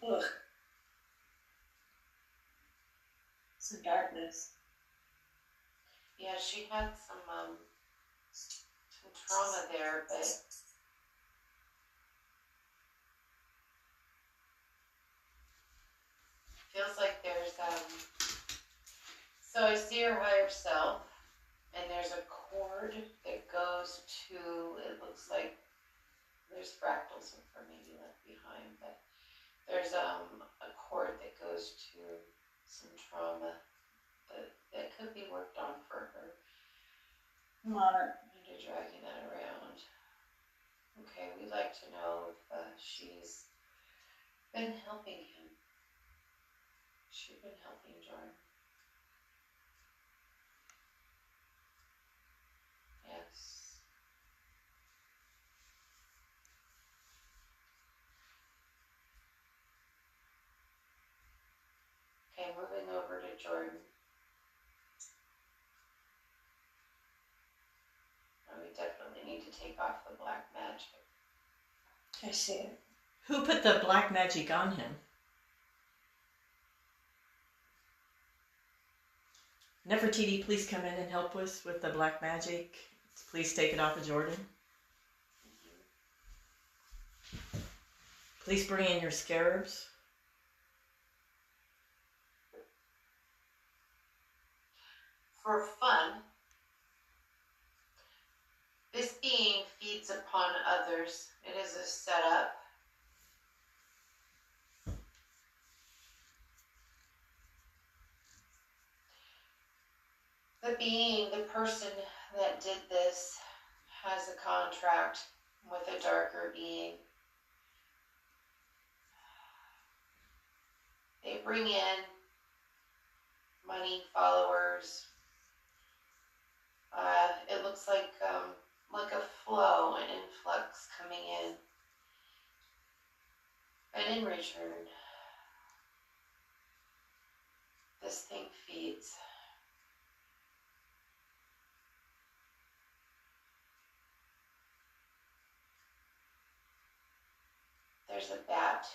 Ugh. Some darkness. Yeah, she had some trauma there, but feels like there's so I see her higher self, and there's a cord that goes to, it looks like there's fractals of her maybe left behind, but there's a cord that goes to some trauma that could be worked on for her. I'm on her. And you're dragging that around. Okay, we'd like to know if she's been helping him. She's been helping Jordan. Yes. Okay, moving over to Jordan. We definitely need to take off the black magic. I see it. Who put the black magic on him? Nefertiti, please come in and help us with the black magic. Please take it off of Jordan. Please bring in your scarabs. For fun, this being feeds upon others. It is a setup. The being, the person that did this, has a contract with a darker being. They bring in money, followers. It looks like a flow, an influx coming in. And in return, this thing feeds. There's a bat.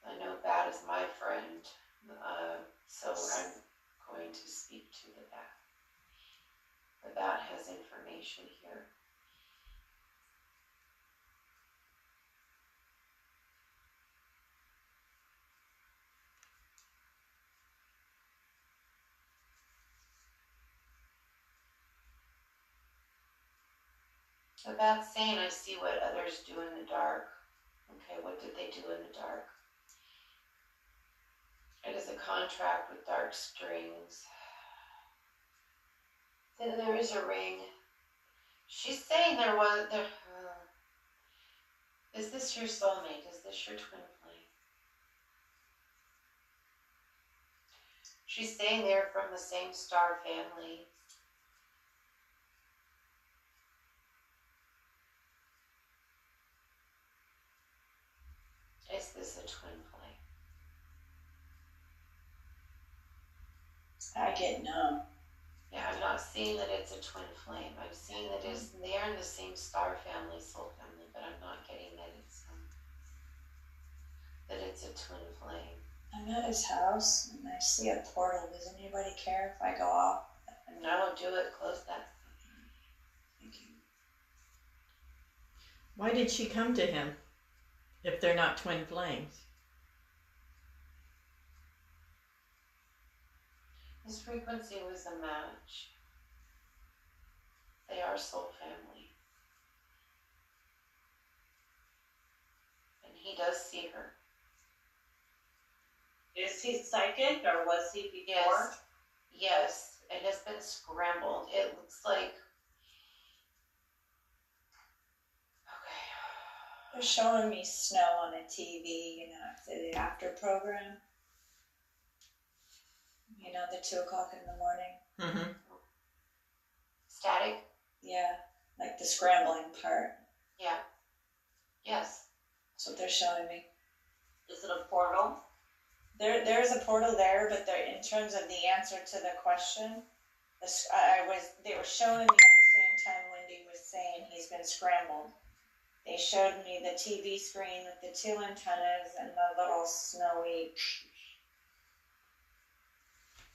I know bat is my friend, so I'm going to speak to the bat. The bat has information here. The bat's saying, I see what others do in the dark. Okay, what did they do in the dark? It is a contract with dark strings. Then there is a ring. She's saying is this your soulmate? Is this your twin flame? She's saying they're from the same star family. Is this a twin flame? I get no. Yeah, I'm not seeing that it's a twin flame. I'm seeing that they are in the same star family, soul family, but I'm not getting that it's a twin flame. I'm at his house and I see a portal. Does anybody care if I go off? No, do it. Close that. Thank you. Why did she come to him if they're not twin flames? His frequency was a match. They are soul family. And he does see her. Is he psychic or was he before? Yes. It has been scrambled. It looks like... Okay. They're showing me snow on a TV, the after program. The 2 o'clock in the morning. Mm-hmm. Static? Yeah, like the scrambling part. Yeah. Yes. That's what they're showing me. Is it a portal? There's a portal there, but in terms of the answer to the question, they were showing me at the same time Wendy was saying he's been scrambled. they showed me the TV screen with the 2 antennas and the little snowy.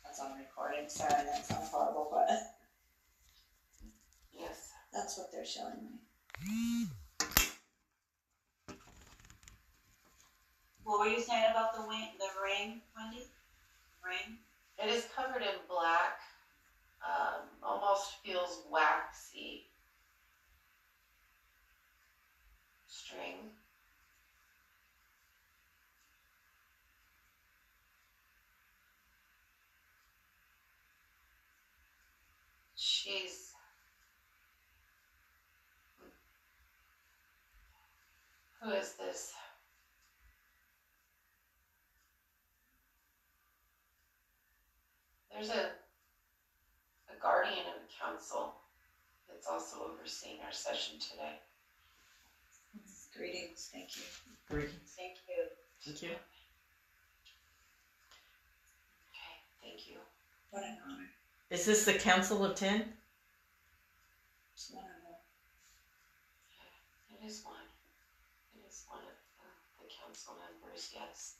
That's on recording. Sorry, that sounds horrible, but Yes. that's what they're showing me. What were you saying about the rain, Wendy? Rain? It is covered in black, almost feels waxy string. She's who is this? There's a guardian of the council that's also overseeing our session today. Greetings, thank you. Greetings. Thank you. Thank you. Okay, thank you. What an honor. Is this the Council of 10? It's wonderful. It is one. It is one of the council members, yes.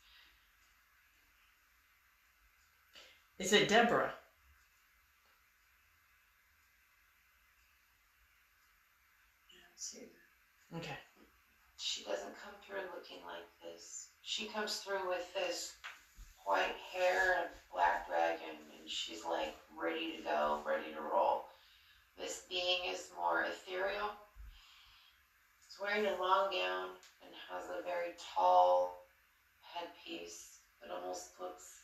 Is it Deborah? I don't see that. Okay. She doesn't come through looking like this. She comes through with this white hair and black dragon, and she's like ready to go, ready to roll. This being is more ethereal. It's wearing a long gown and has a very tall headpiece. It almost looks,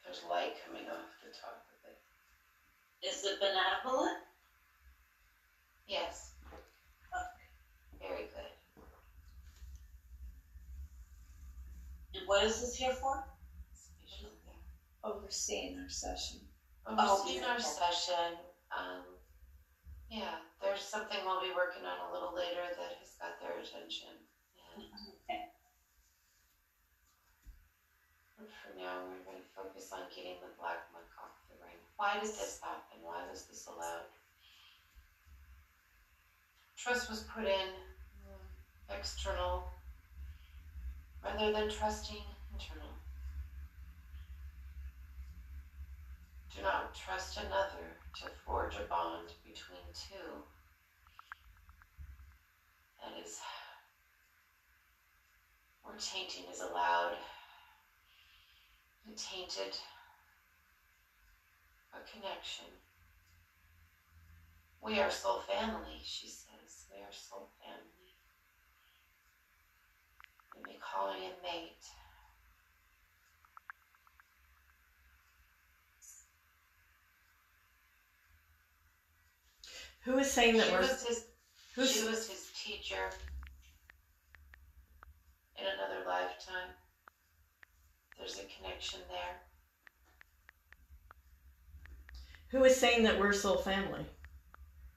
there's light coming off the top of it. Is it benevolent? Yes. Very good. And what is this here for? Overseeing our session. Overseeing our beautiful. session. Yeah, there's something we'll be working on a little later that has got their attention. And Okay. for now, we're going to focus on getting the black muck off the ring. Why did this happen? Why was this allowed? Trust was put in external rather than trusting internal. Do not trust another to forge a bond between two. That is where tainting is allowed. And tainted a connection. We are soul family, she says. We are soul family. And be calling a mate. Who is saying that She we're... was his teacher in another lifetime. There's a connection there. Who is saying that we're soul family?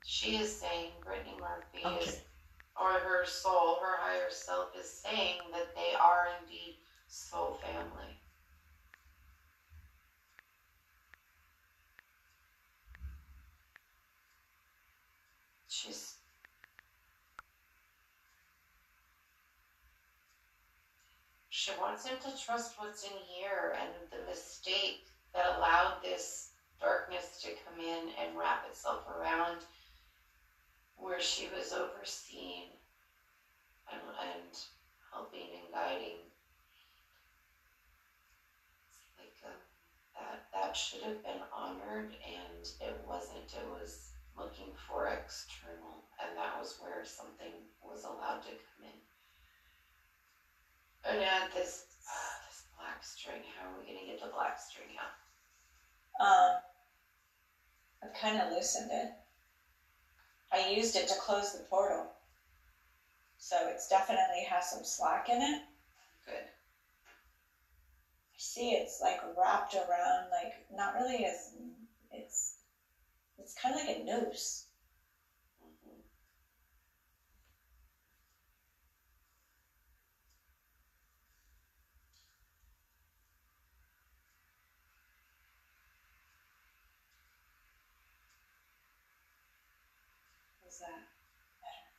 She is saying, Brittney Murphy Okay. is, or her soul, her higher self is saying that they are indeed soul family. She wants him to trust what's in here and the mistake that allowed this darkness to come in and wrap itself around where she was overseeing and helping and guiding. It's like that should have been honored, and it wasn't. It was looking for external, and that was where something was allowed to come in. And add this black string. How are we going to get the black string out? I've kind of loosened it. I used it to close the portal. So it's definitely has some slack in it. Good. I see it's like wrapped around, like not really as, it's kind of like a noose. Mm-hmm. Is that better?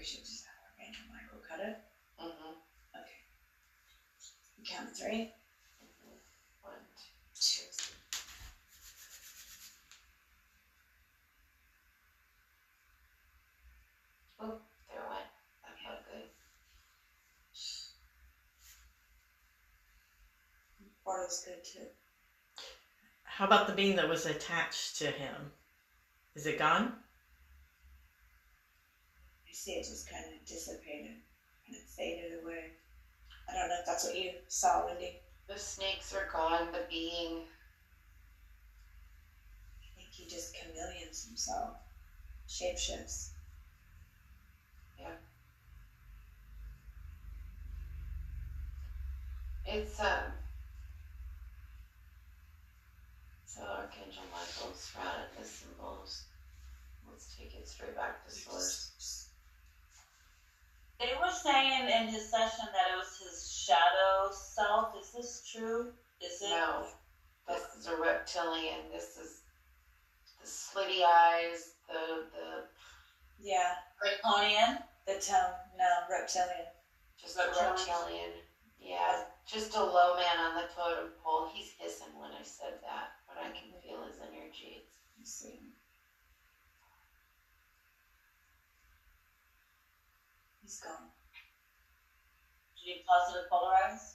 should just have our random micro cut it. Mm-hmm. Okay. Count to 3. 1, 2. Oh, there it went. That felt good. Portal's good too. How about the beam that was attached to him? Is it gone? I see it just kind of dissipated and it faded away. I don't know if that's what you saw, Wendy. The snakes are gone, the being. I think he just chameleons himself, shapeshifts. Yeah. It's so Archangel Michael surrounded the symbols. Let's take it straight back to source. They were saying in his session that it was his shadow self. Is this true? Is it? No, this is a reptilian. This is the slitty eyes, the Yeah, Draconian? reptilian. just a reptilian. Yeah, just a low man on the totem pole. He's hissing when I said that, but I can feel his energy. Let's see. He's gone. Should he positive polarize?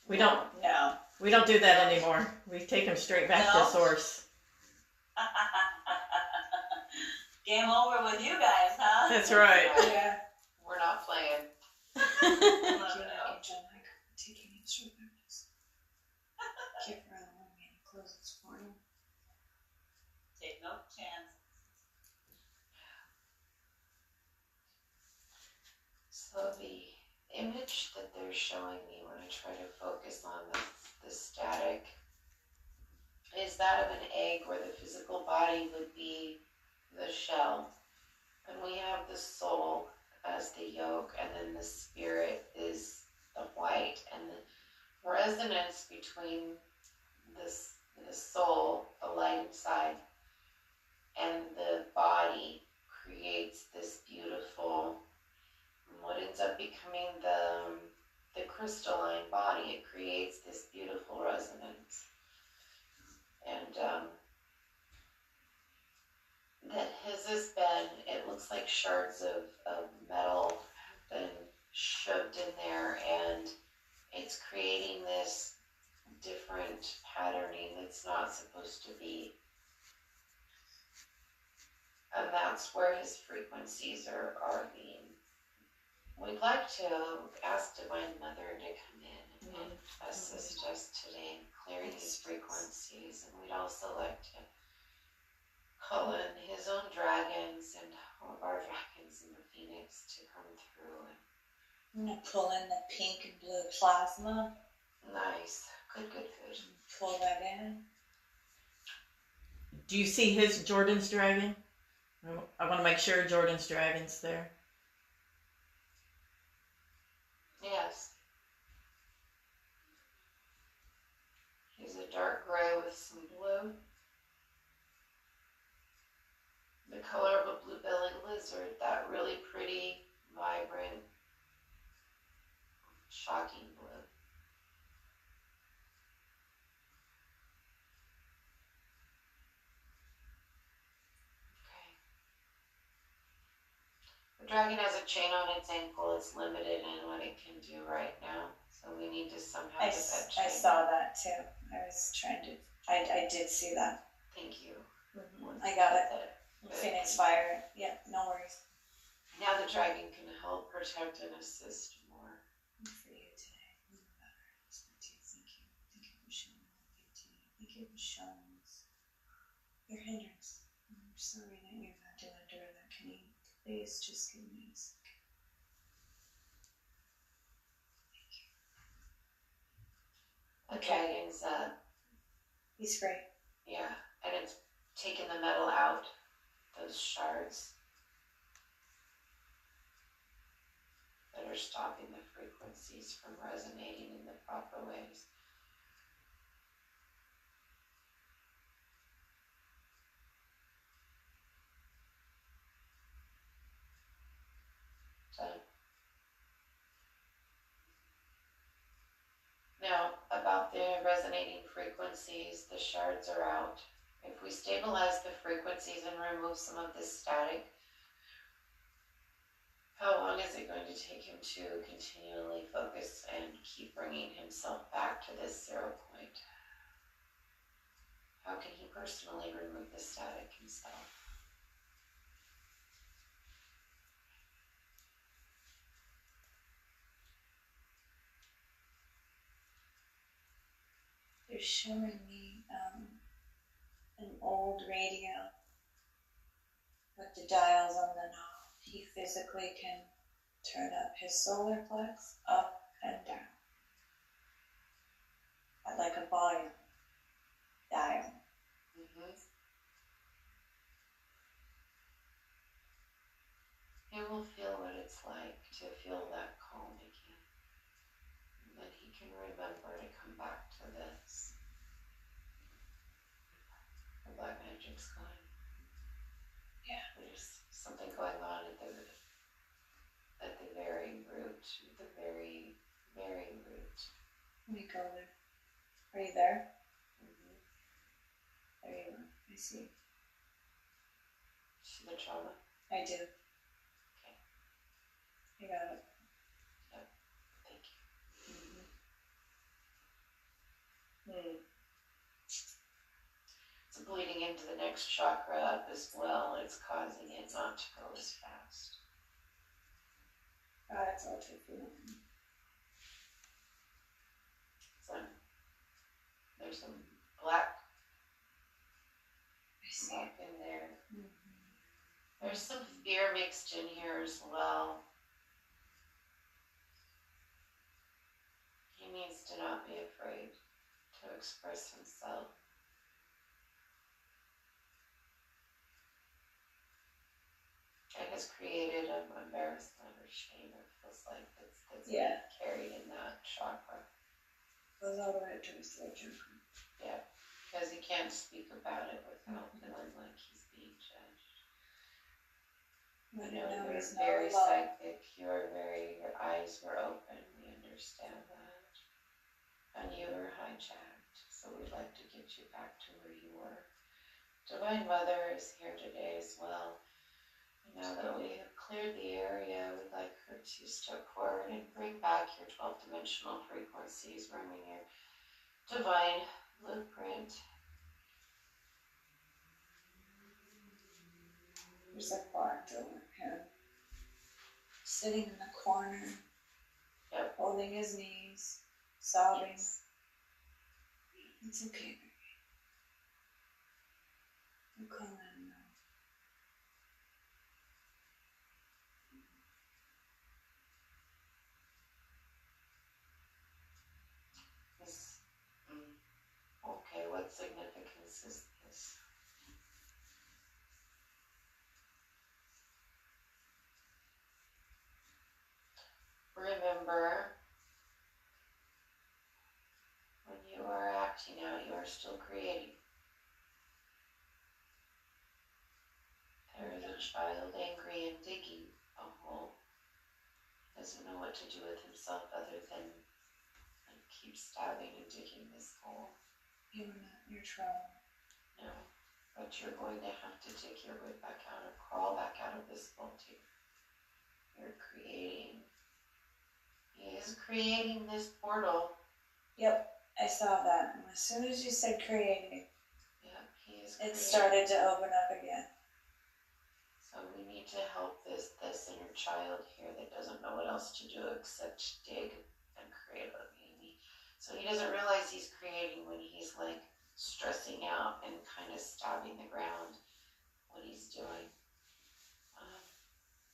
We don't do that anymore. We take them straight back No. to source. Game over with you guys, huh? That's right. Yeah. We're not playing. Thank you, Angel Mike. Taking you straight back to keep around the room and close this portal. Take no chance. So the image that they're showing me when I try to focus on the static is that of an egg where the physical body would be the shell. And we have the soul as the yolk, and then the spirit is the white. And the resonance between the soul, the light inside, and the body creates this beautiful, what ends up becoming the crystalline body. It creates this beautiful resonance. And that has been, it looks like shards of metal have been shoved in there, and it's creating this different patterning that's not supposed to be. And that's where his frequencies are being. We'd like to ask Divine Mother to come in and assist us today in clearing these frequencies. And we'd also like to call in his own dragons and all of our dragons in the Phoenix to come through. I'm gonna pull in the pink and blue plasma. Nice. Good. Pull that in. Do you see his Jordan's dragon? I want to make sure Jordan's dragon's there. Yes. He's a dark gray with some blue. The color of a blue-bellied lizard, that really pretty, vibrant, shocking blue. The dragon has a chain on its ankle. It's limited in what it can do right now. So we need to somehow I get that chain. saw that too. I was trying to, I did see that. Thank you. I got it. Good. Phoenix Fire. Yeah, no worries. Now the dragon can help protect and assist more. For you today. Thank you. Thank you for showing me. Thank you for showing us your hindrance. I'm sorry that you've had to endure that. Can you please just give me a second? The dragon's He's free. yeah, and it's taken the metal out, those shards that are stopping the frequencies from resonating in the proper ways. about the resonating frequencies. The shards are out. If we stabilize the frequencies and remove some of this static, how long is it going to take him to continually focus and keep bringing himself back to this 0 point? How can he personally remove the static himself? They're showing me an old radio with the dials on the knob. He physically can turn up his solar plex up and down at like a volume dial. He will feel what it's like to feel that calm again. And then he can remember to come back to this. The black magic's gone. Yeah. There's something going on at the very root, the very, very root. Let me go there. Are you there? There you are. I see. See the trauma? I do. Okay. I got it. Yep. Thank you. It's bleeding into the next chakra up as well. It's causing it not to go as fast. It's all taken. There's some black I see. up in there. There's some fear mixed in here as well. He needs to not be afraid to express himself. It has created an embarrassment or shame, it feels like, that's being carried in that chakra. Goes all the way up to his throat chakra. Yeah, because he can't speak about it without feeling like he's being judged. I know know you're he's very not alone. psychic. Your eyes were open. We understand that. And you were hijacked. So we'd like to get you back to where you were. Divine Mother is here today as well. And now that we have cleared the area, we'd like her to step forward and bring back your 12-dimensional frequencies, bringing your divine blueprint. There's a clock over him, sitting in the corner, holding his knees, sobbing. It's okay, baby. I'm calling now. Okay, what significance is this? Remember, when you are acting out, you are still creating. There is a child angry and digging a hole. Doesn't know what to do with himself other than keep stabbing and digging this hole. You're not your trauma. No, but you're going to have to dig your way back out or crawl back out of this hole too. You're creating. He is creating this portal. Yep, I saw that. And as soon as you said creating, he is it creating. started to open up again. So we need to help this inner child here that doesn't know what else to do except dig and create a baby. So he doesn't realize he's creating when he's like stressing out and kind of stabbing the ground what he's doing.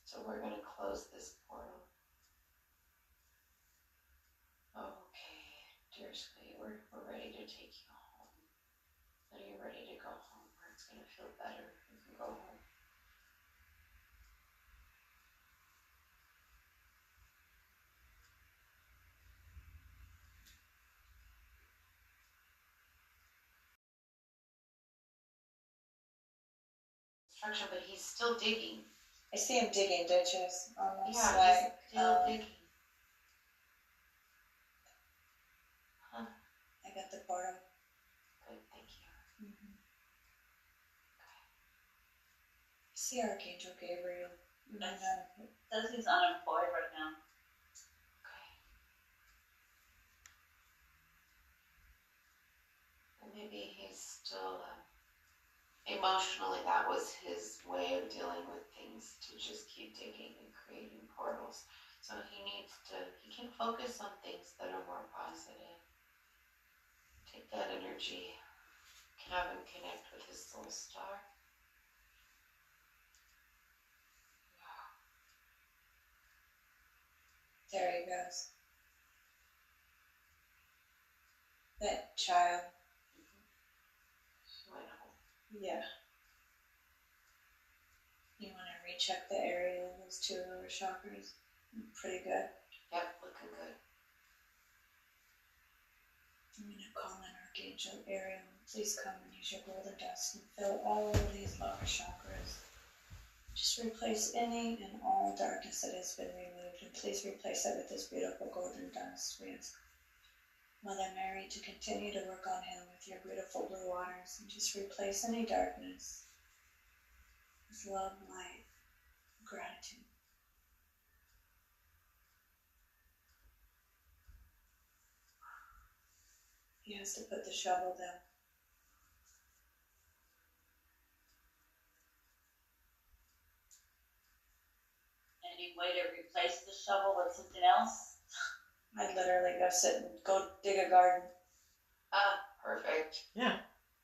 So we're going to close this portal. Okay, dear sweetie, we're ready to take you home. Are you ready to go home where it's going to feel better? You can go home. But he's still digging. I see him digging ditches, almost Yeah, like he's still digging. Huh. I got the portal. Good, thank you. Mm-hmm. See Archangel Gabriel. Yes. And, Says he's unemployed right now. Okay. And maybe he's still emotionally, that was his way of dealing with things, to just keep digging and creating portals. So he can focus on things that are more positive. Take that energy, have him connect with his soul star. there he goes. That child. He went home. Yeah. You want to recheck the area of those two lower chakras? Pretty good. Yep, looking good. I'm going to call in Archangel Ariel. Please come and use your golden dust and fill all of these lower chakras. Just replace any and all darkness that has been removed, and please replace it with this beautiful golden dust. We ask Mother Mary to continue to work on him with your beautiful blue waters, and just replace any darkness with love, light, gratitude. He has to put the shovel down. Any way to replace the shovel with something else? I'd literally go dig a garden. Ah, perfect. Yeah.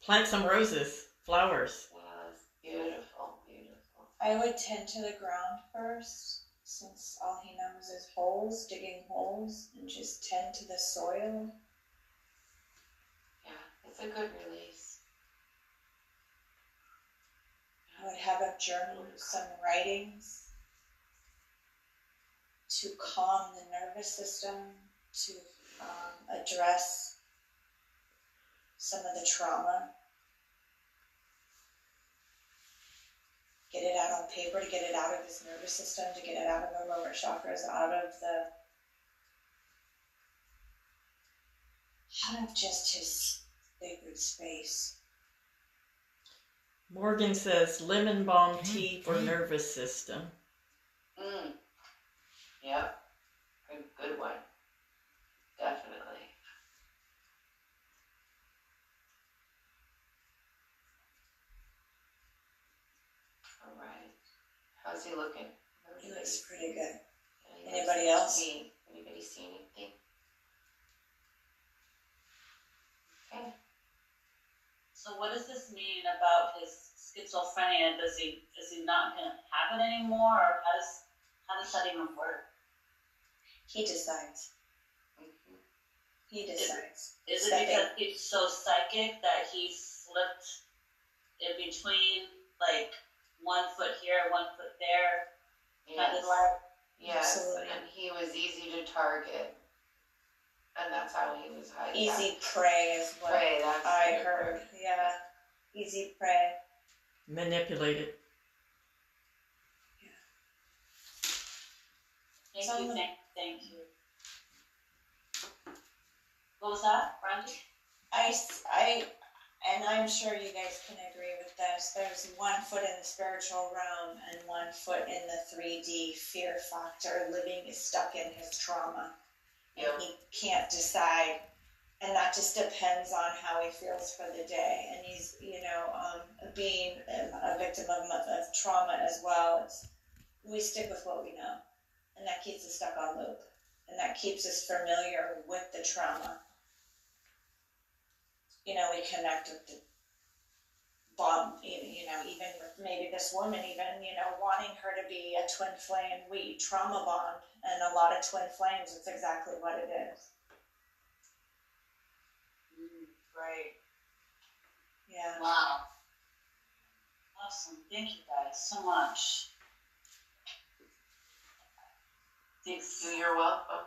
Plant some roses, flowers. Yes, beautiful, beautiful. I would tend to the ground first, since all he knows is holes, digging holes, and just tend to the soil. Yeah, it's a good release. I would have him journal some writings to calm the nervous system, to address some of the trauma. Get it out on paper, to get it out of his nervous system, to get it out of the lower chakras, out of just his sacred space. Morgan says lemon balm tea for nervous system. Yep. Good one. Definitely. All right. How's he looking? He looks pretty good. Yeah, Anybody else? Anybody see anything? Okay. So what does this mean about his schizophrenia? Is he not going to have it anymore, or how does that even work? He decides. Mm-hmm. He decides. Is it because he's so psychic that he slipped in between, like, 1 foot here, 1 foot there? Yes. Kind of like, Yes, Absolutely. and he was easy to target, and that's how he was hiding. Easy prey is what Prey, that's I the heard. word. Yeah. Easy prey. Manipulated. Thank you. What was that, Brandy? And I'm sure you guys can agree with this. There's 1 foot in the spiritual realm and 1 foot in the 3D fear factor, living is stuck in his trauma. Yep. And he can't decide. And that just depends on how he feels for the day. And he's, being a victim of trauma as well. We stick with what we know. And that keeps us stuck on loop. And that keeps us familiar with the trauma. We connect with the bond, even with maybe this woman, wanting her to be a twin flame. We trauma bond, and a lot of twin flames, it's exactly what it is. Right. Yeah. Wow. Awesome. Thank you guys so much. Thanks. You're welcome.